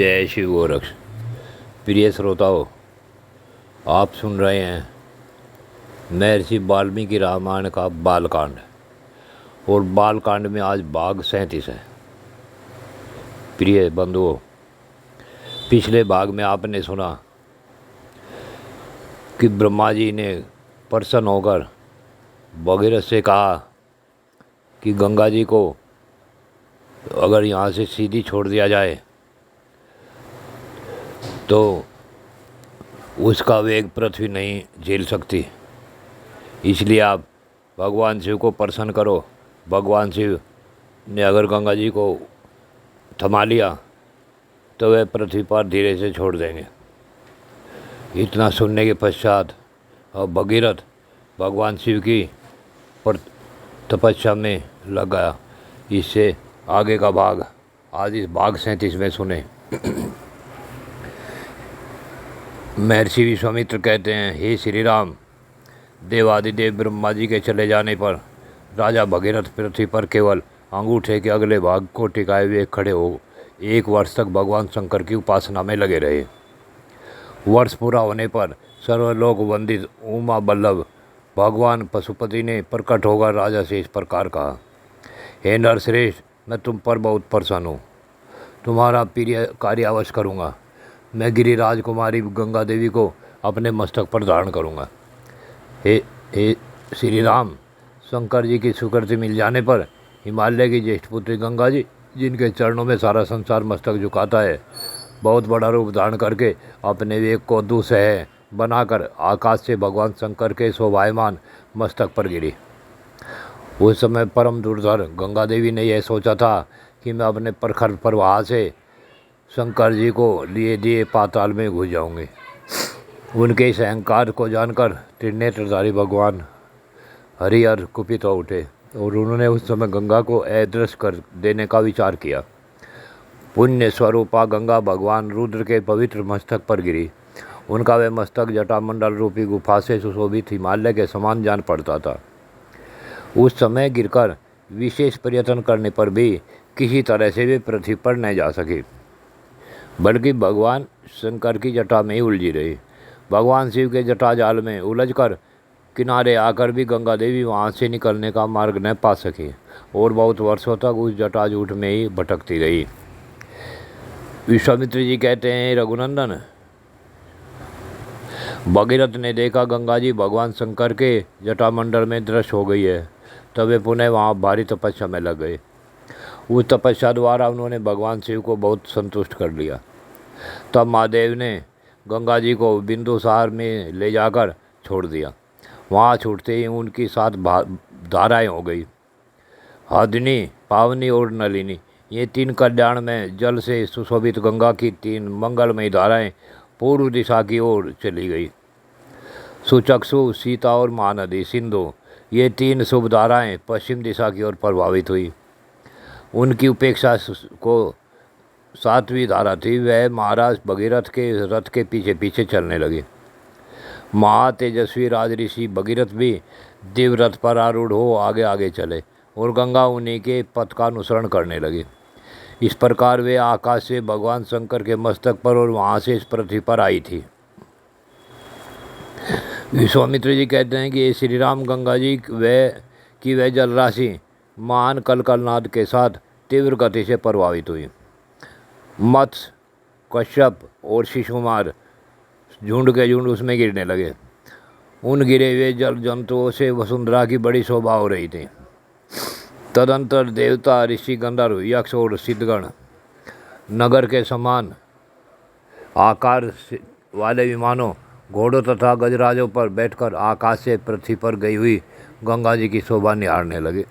जय शिव गोरक्ष। प्रिय श्रोताओं, आप सुन रहे हैं महर्षि वाल्मीकि रामायण का बालकांड। और बालकांड में आज भाग 37 है। प्रिय बंधुओं, पिछले भाग में आपने सुना कि ब्रह्मा जी ने प्रसन्न होकर भगीरथ से कहा कि गंगा जी को अगर यहाँ से सीधी छोड़ दिया जाए तो उसका वेग पृथ्वी नहीं झेल सकती, इसलिए आप भगवान शिव को प्रसन्न करो। भगवान शिव ने अगर गंगा जी को थमा लिया तो वे पृथ्वी पर धीरे से छोड़ देंगे। इतना सुनने के पश्चात अब भगीरथ भगवान शिव की तपस्या में लग गया। इससे आगे का भाग आज इस भाग 37 में सुने। महर्षि विश्वामित्र कहते हैं, हे श्री राम, देवादिदेव ब्रह्मा जी के चले जाने पर राजा भगीरथ पृथ्वी पर केवल अंगूठे के अगले भाग को टिकाए हुए खड़े हो 1 वर्ष तक भगवान शंकर की उपासना में लगे रहे। वर्ष पूरा होने पर सर्वलोक वंदित उमा बल्लभ भगवान पशुपति ने प्रकट होकर राजा से इस प्रकार कहा, हे नरश्रेष्ठ, मैं तुम पर बहुत प्रसन्न हूँ। तुम्हारा प्रिय कार्य अवश्य करूँगा। मैं गिरिराज कुमारी गंगा देवी को अपने मस्तक पर धारण करूँगा। हे श्री राम, शंकर जी की स्वीकृति मिल जाने पर हिमालय की ज्येष्ठ पुत्री गंगा जी, जिनके चरणों में सारा संसार मस्तक झुकाता है, बहुत बड़ा रूप धारण करके अपने वेग को दुसह बनाकर आकाश से भगवान शंकर के शोभायमान मस्तक पर गिरी। उस समय परम दुर्धर गंगा देवी ने यह सोचा था कि मैं अपने प्रखर प्रवाह से शंकर जी को लिए दिए पाताल में घुस जाऊंगे। उनके इस अहंकार को जानकर त्रिनेत्रधारी भगवान हरिहर कुपित हो उठे और उन्होंने उस समय गंगा को अदृश्य कर देने का विचार किया। पुण्य स्वरूपा गंगा भगवान रुद्र के पवित्र मस्तक पर गिरी। उनका वह मस्तक जटामंडल रूपी गुफा से सुशोभित हिमालय के समान जान पड़ता था। उस समय गिरकर विशेष प्रयत्न करने पर भी किसी तरह से वे पृथ्वी पर नहीं जा सके, बल्कि भगवान शंकर की जटा में ही उलझी रही। भगवान शिव के जटा जाल में उलझकर किनारे आकर भी गंगा देवी वहाँ से निकलने का मार्ग न पा सकी और बहुत वर्षों तक उस जटाजूट में ही भटकती रही। विश्वामित्र जी कहते हैं, रघुनंदन, भगीरथ ने देखा गंगा जी भगवान शंकर के जटामंडल में दृश्य हो गई है, तब वे पुनः वहाँ भारी तपस्या में लग गए। उस तपस्या द्वारा उन्होंने भगवान शिव को बहुत संतुष्ट कर लिया। तब महादेव ने गंगा जी को बिंदुसार में ले जाकर छोड़ दिया। वहाँ छूटते ही उनकी 7 धाराएं हो गई, हदनी, पावनी और नलिनी। ये 3 कल्याण में जल से सुशोभित गंगा की 3 मंगलमयी धाराएं पूर्व दिशा की ओर चली गई। सुचक्षु, सीता और महानदी सिंधु, ये 3 शुभ धाराएं पश्चिम दिशा की ओर प्रभावित हुई। उनकी उपेक्षा को 7वीं धारा थी, वह महाराज भगीरथ के रथ के पीछे पीछे चलने लगे। महातेजस्वी राजऋषि भगीरथ भी दिव्य रथ पर आरूढ़ हो आगे आगे चले और गंगा उन्हीं के पथ का अनुसरण करने लगे। इस प्रकार वे आकाश से भगवान शंकर के मस्तक पर और वहाँ से इस पृथ्वी पर आई थी। विश्वामित्र जी कहते हैं कि श्री राम, गंगा जी वह जल राशि महान कलकलनाद के साथ तीव्र गति से प्रभावित हुई। मत्स्य, कश्यप और शिशुकुमार झुंड के झुंड उसमें गिरने लगे। उन गिरे हुए जल जंतुओं से वसुंधरा की बड़ी शोभा हो रही थी। तदंतर देवता, ऋषि, गंधर्व, यक्ष और सिद्धगण नगर के समान आकार वाले विमानों, घोड़ों तथा गजराजों पर बैठकर आकाश से पृथ्वी पर गई हुई गंगा जी की शोभा निहारने लगे।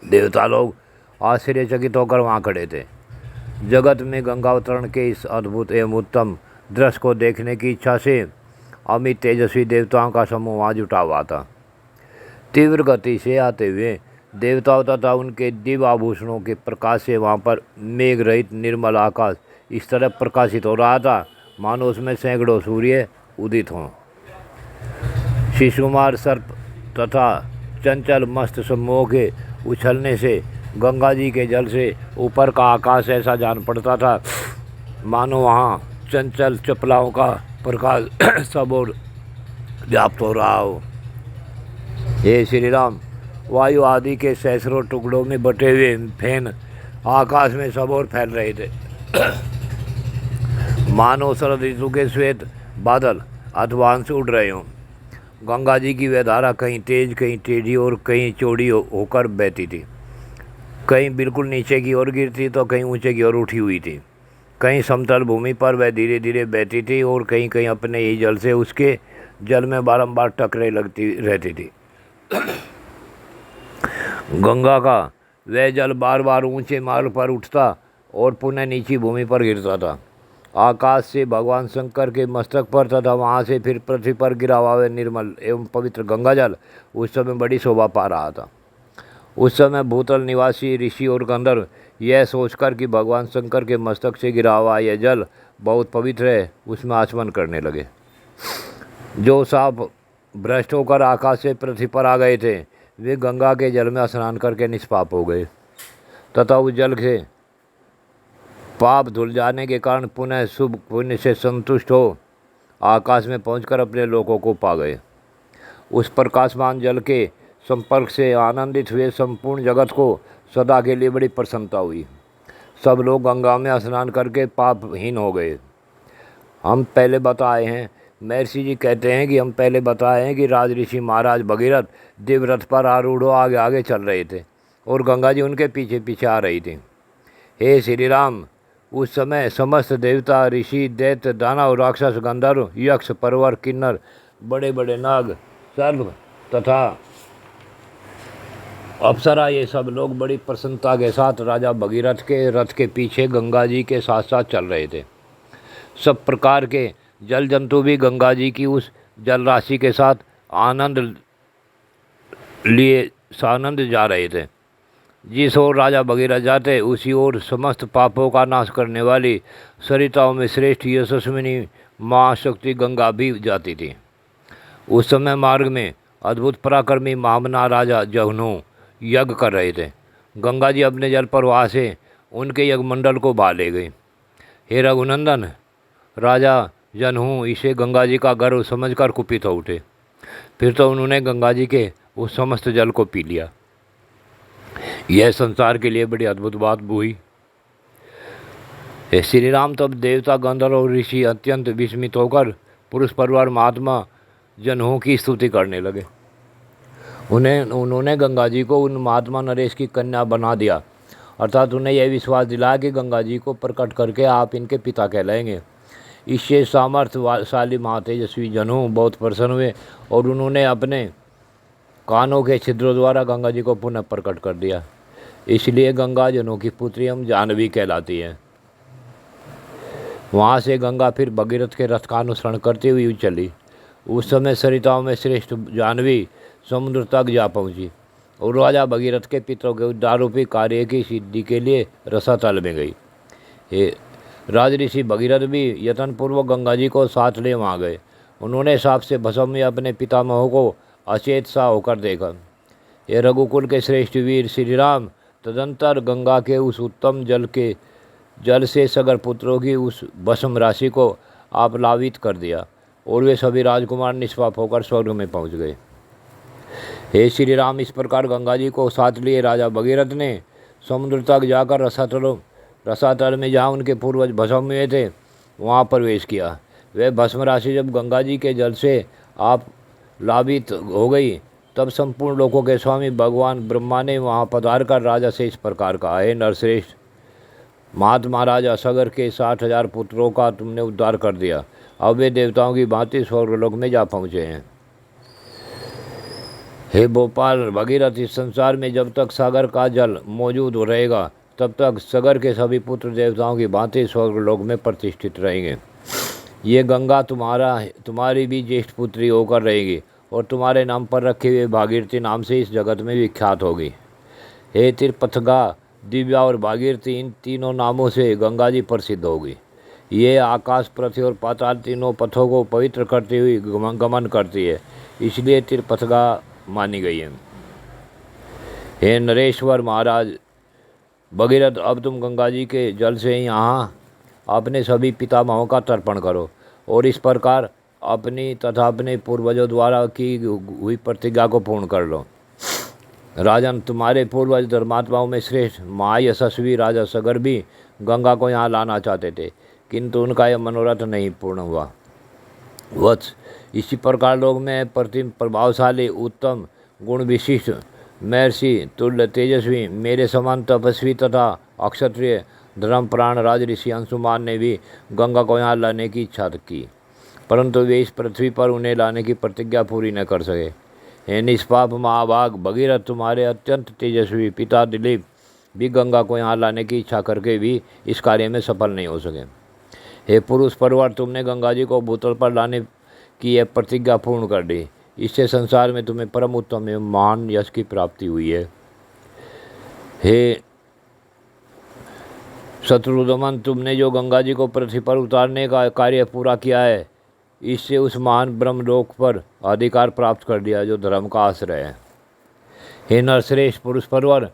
देवता लोग आश्चर्यचकित होकर वहाँ खड़े थे। जगत में गंगावतरण के इस अद्भुत एवं उत्तम दृश्य को देखने की इच्छा से अमित तेजस्वी देवताओं का समूह वहाँ जुटा हुआ था। तीव्र गति से आते हुए देवताओं तथा उनके दिव्य आभूषणों के प्रकाश से वहाँ पर मेघ रहित निर्मल आकाश इस तरह प्रकाशित हो रहा था मानो उसमें सैकड़ों सूर्य उदित हों। शिशुकुमार सर्प तथा चंचल मस्त समूह के उछलने से गंगा जी के जल से ऊपर का आकाश ऐसा जान पड़ता था मानो वहाँ चंचल चपलाओं का प्रकाश सब और व्याप्त हो रहा हो। हे श्री राम, वायु आदि के सैकड़ों टुकड़ों में बटे हुए फैन आकाश में सब और फैल रहे थे। मानो शरद ऋतु के श्वेत बादल अथवान से उड़ रहे हों। गंगा जी की वह धारा कहीं तेज, कहीं टेढ़ी और कहीं चौड़ी होकर बहती थी। कहीं बिल्कुल नीचे की ओर गिरती तो कहीं ऊंचे की ओर उठी हुई थी। कहीं समतल भूमि पर वह धीरे धीरे बहती थी और कहीं कहीं अपने ही जल से उसके जल में बारंबार टकरे लगती रहती थी। गंगा का वह जल बार बार ऊंचे मार्ग पर उठता और पुनः नीची भूमि पर गिरता था। आकाश से भगवान शंकर के मस्तक पर तथा वहाँ से फिर पृथ्वी पर गिरा हुआ वह निर्मल एवं पवित्र गंगा जल उस समय बड़ी शोभा पा रहा था। उस समय भूतल निवासी ऋषि और गंधर्व यह सोचकर कि भगवान शंकर के मस्तक से गिरा हुआ यह जल बहुत पवित्र है, उसमें आचमन करने लगे। जो सांप भ्रष्ट होकर आकाश से पृथ्वी पर आ गए थे, वे गंगा के जल में स्नान करके निष्पाप हो गए तथा उस जल से पाप धुल जाने के कारण पुनः शुभ पुण्य से संतुष्ट हो आकाश में पहुंचकर अपने लोकों को पा गए। उस प्रकाशमान जल के संपर्क से आनंदित हुए संपूर्ण जगत को सदा के लिए बड़ी प्रसन्नता हुई। सब लोग गंगा में स्नान करके पापहीन हो गए। हम पहले बताए हैं, महर्षि जी कहते हैं कि हम पहले बताए हैं कि राज ऋषि महाराज भगीरथ दिव्य रथ पर आरूढ़ आगे आगे चल रहे थे और गंगा जी उनके पीछे पीछे आ रही थी। हे श्री राम, उस समय समस्त देवता, ऋषि, दैत्य, दानव, राक्षस, गंधर्व, यक्ष, परवर, किन्नर, बड़े बड़े नाग, सर्प तथा अप्सरा, ये सब लोग बड़ी प्रसन्नता के साथ राजा भगीरथ के रथ के पीछे गंगा जी के साथ साथ चल रहे थे। सब प्रकार के जल जंतु भी गंगा जी की उस जल राशि के साथ आनंद जा रहे थे। जिस ओर राजा भगीरथ जाते उसी ओर समस्त पापों का नाश करने वाली सरिताओं में श्रेष्ठ यशस्विनी महाशक्ति गंगा भी जाती थी। उस समय मार्ग में अद्भुत पराक्रमी महामना राजा जहनु यज्ञ कर रहे थे। गंगा जी अपने जल प्रवाह से उनके यज्ञमंडल को बहा ले गई। हे रघुनंदन, राजा जनहू इसे गंगा जी का गर्व समझकर कुपित हो उठे। फिर तो उन्होंने गंगा जी के उस समस्त जल को पी लिया। यह संसार के लिए बड़ी अद्भुत बात हुई। श्री राम तब देवता, गंधर्व और ऋषि अत्यंत विस्मित होकर पुरुष परिवार महात्मा जनहू की स्तुति करने लगे। उन्होंने गंगा जी को उन महात्मा नरेश की कन्या बना दिया, अर्थात उन्हें यह विश्वास दिलाया कि गंगा जी को प्रकट करके आप इनके पिता कहलाएंगे। इससे सामर्थ्यशाली महातेजस्वी जनहू बहुत प्रसन्न हुए और उन्होंने अपने कानों के छिद्रों द्वारा गंगा जी को पुनः प्रकट कर दिया। इसलिए गंगा जनहू की पुत्री हम जानवी कहलाती है। वहाँ से गंगा फिर भगीरथ के रथ का अनुसरण करती हुई चली। उस समय सरिताओं में श्रेष्ठ जानवी समुद्र तक जा पहुँची और राजा भगीरथ के पितरों के उद्धार रूपी कार्य की सिद्धि के लिए रसातल में गई। राज ऋषि भगीरथ भी यत्नपूर्वक गंगा जी को साथ ले वहाँ गए। उन्होंने साप से भस्म में अपने पितामह को अचेत सा होकर देखा। ये रघुकुल के श्रेष्ठ वीर श्री राम तदंतर गंगा के उस उत्तम जल से सगर पुत्रों की उस भस्म राशि को आप्लावित कर दिया और वे सभी राजकुमार निष्पाप होकर स्वर्ग में पहुँच गए। हे श्री राम, इस प्रकार गंगा जी को साथ लिए राजा भगीरथ ने समुद्र तक जाकर रसातल में जहाँ उनके पूर्वज भस्म हुए थे वहाँ प्रवेश किया। वह भस्म राशि जब गंगा जी के जल से आप लाभित हो गई तब संपूर्ण लोकों के स्वामी भगवान ब्रह्मा ने वहाँ पधार कर राजा से इस प्रकार कहा, हे नरश्रेष्ठ, महात्मा राजा सगर के 60,000 पुत्रों का तुमने उद्धार कर दिया। अब वे देवताओं की भांति स्वर्गलोक में जा पहुँचे हैं। हे भोपाल भगीरथ, इस संसार में जब तक सागर का जल मौजूद रहेगा तब तक सगर के सभी पुत्र देवताओं की भांति स्वर्गलोक में प्रतिष्ठित रहेंगे। ये गंगा तुम्हारी भी ज्येष्ठ पुत्री होकर रहेगी और तुम्हारे नाम पर रखे हुए भागीरथी नाम से इस जगत में विख्यात होगी। हे तिरपथगा, दिव्या और भागीरथी, इन तीनों नामों से गंगा जी प्रसिद्ध होगी। ये आकाश, पृथ्वी और पाताल तीनों पथों को पवित्र करती हुई गमन करती है, इसलिए तिरपथगा मानी गई है। हे नरेश्वर महाराज भगीरथ, अब तुम गंगा जी के जल से यहाँ अपने सभी पितामहों का तर्पण करो और इस प्रकार अपनी तथा अपने पूर्वजों द्वारा की हुई प्रतिज्ञा को पूर्ण कर लो। राजन, तुम्हारे पूर्वज धर्मात्माओं में श्रेष्ठ महायशस्वी राजा सगर भी गंगा को यहाँ लाना चाहते थे, किंतु उनका यह मनोरथ नहीं पूर्ण हुआ। वत्स, इसी प्रकार लोग में प्रतिम प्रभावशाली उत्तम गुण विशिष्ट महर्षि तुल्य तेजस्वी मेरे समान तपस्वी तथा अक्षत्रिय धर्मप्राण राजऋषि अंशुमान ने भी गंगा को यहाँ लाने की इच्छा की, परंतु वे इस पृथ्वी पर उन्हें लाने की प्रतिज्ञा पूरी न कर सके। हे निष्पाप महाभाग भगीरथ, तुम्हारे अत्यंत तेजस्वी पिता दिलीप भी गंगा को यहाँ लाने की इच्छा करके भी इस कार्य में सफल नहीं हो सके। हे पुरुष परवर, तुमने गंगा जी को भूतल पर लाने की यह प्रतिज्ञा पूर्ण कर दी। इससे संसार में तुम्हें परम उत्तम एवं महान यश की प्राप्ति हुई है। हे शत्रुदमन, तुमने जो गंगा जी को पृथ्वी पर उतारने का कार्य पूरा किया है, इससे उस महान ब्रह्मलोक पर अधिकार प्राप्त कर दिया जो धर्म का आश्रय है। हे नरश्रेष्ठ पुरुष परवर,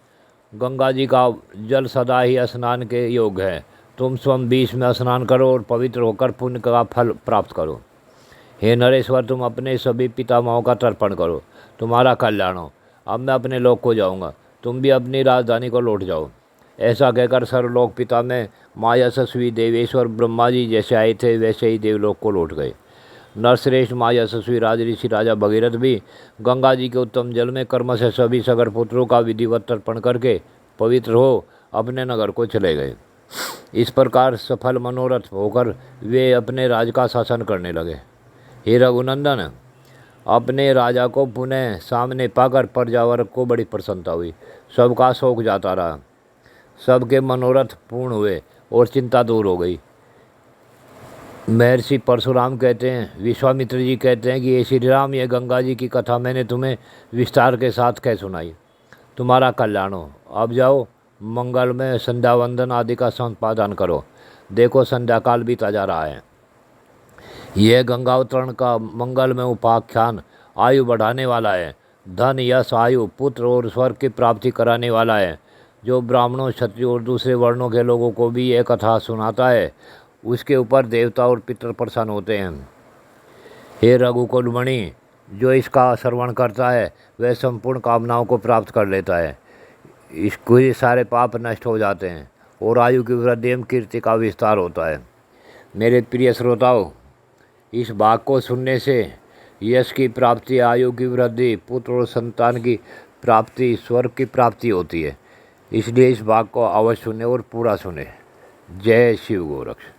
गंगा जी का जल सदा ही स्नान के योग्य है। तुम स्वयं बीच में स्नान करो और पवित्र होकर पुण्य का फल प्राप्त करो। हे नरेश्वर, तुम अपने सभी पितामहों का तर्पण करो, तुम्हारा कल्याण हो। अब मैं अपने लोक को जाऊंगा, तुम भी अपनी राजधानी को लौट जाओ। ऐसा कहकर सर्वलोक पिता में मायशस्वी देवेश्वर ब्रह्मा जी जैसे आए थे वैसे ही देवलोक को लौट गए। नरश्रेष्ठ मायशस्वी राजऋषि राजा भगीरथ भी गंगा जी के उत्तम जल में कर्म से सभी सगर पुत्रों का विधिवत तर्पण करके पवित्र हो अपने नगर को चले गए। इस प्रकार सफल मनोरथ होकर वे अपने राज का शासन करने लगे। हे रघुनंदन, अपने राजा को पुनः सामने पाकर प्रजावर्ग को बड़ी प्रसन्नता हुई। सबका शोक जाता रहा, सबके मनोरथ पूर्ण हुए और चिंता दूर हो गई। महर्षि परशुराम कहते हैं, विश्वामित्र जी कहते हैं कि ये श्री राम, ये गंगा जी की कथा मैंने तुम्हें विस्तार के साथ कह सुनाई। तुम्हारा कल्याण हो। अब जाओ, मंगल में संध्या वंदन आदि का संपादन करो। देखो संध्याकाल बीता जा रहा है। यह गंगावतरण का मंगल में उपाख्यान आयु बढ़ाने वाला है, धन यश आयु पुत्र और स्वर्ग की प्राप्ति कराने वाला है। जो ब्राह्मणों क्षत्रियों और दूसरे वर्णों के लोगों को भी यह कथा सुनाता है, उसके ऊपर देवता और पितर प्रसन्न होते हैं। हे रघुकुलमणि, जो इसका श्रवण करता है वह संपूर्ण कामनाओं को प्राप्त कर लेता है। इसके सारे पाप नष्ट हो जाते हैं और आयु की वृद्धि एवं कीर्ति का विस्तार होता है। मेरे प्रिय श्रोताओं, इस भाग को सुनने से यश की प्राप्ति, आयु की वृद्धि, पुत्र और संतान की प्राप्ति, स्वर्ग की प्राप्ति होती है। इसलिए इस भाग को अवश्य सुने और पूरा सुने। जय शिव गोरक्ष।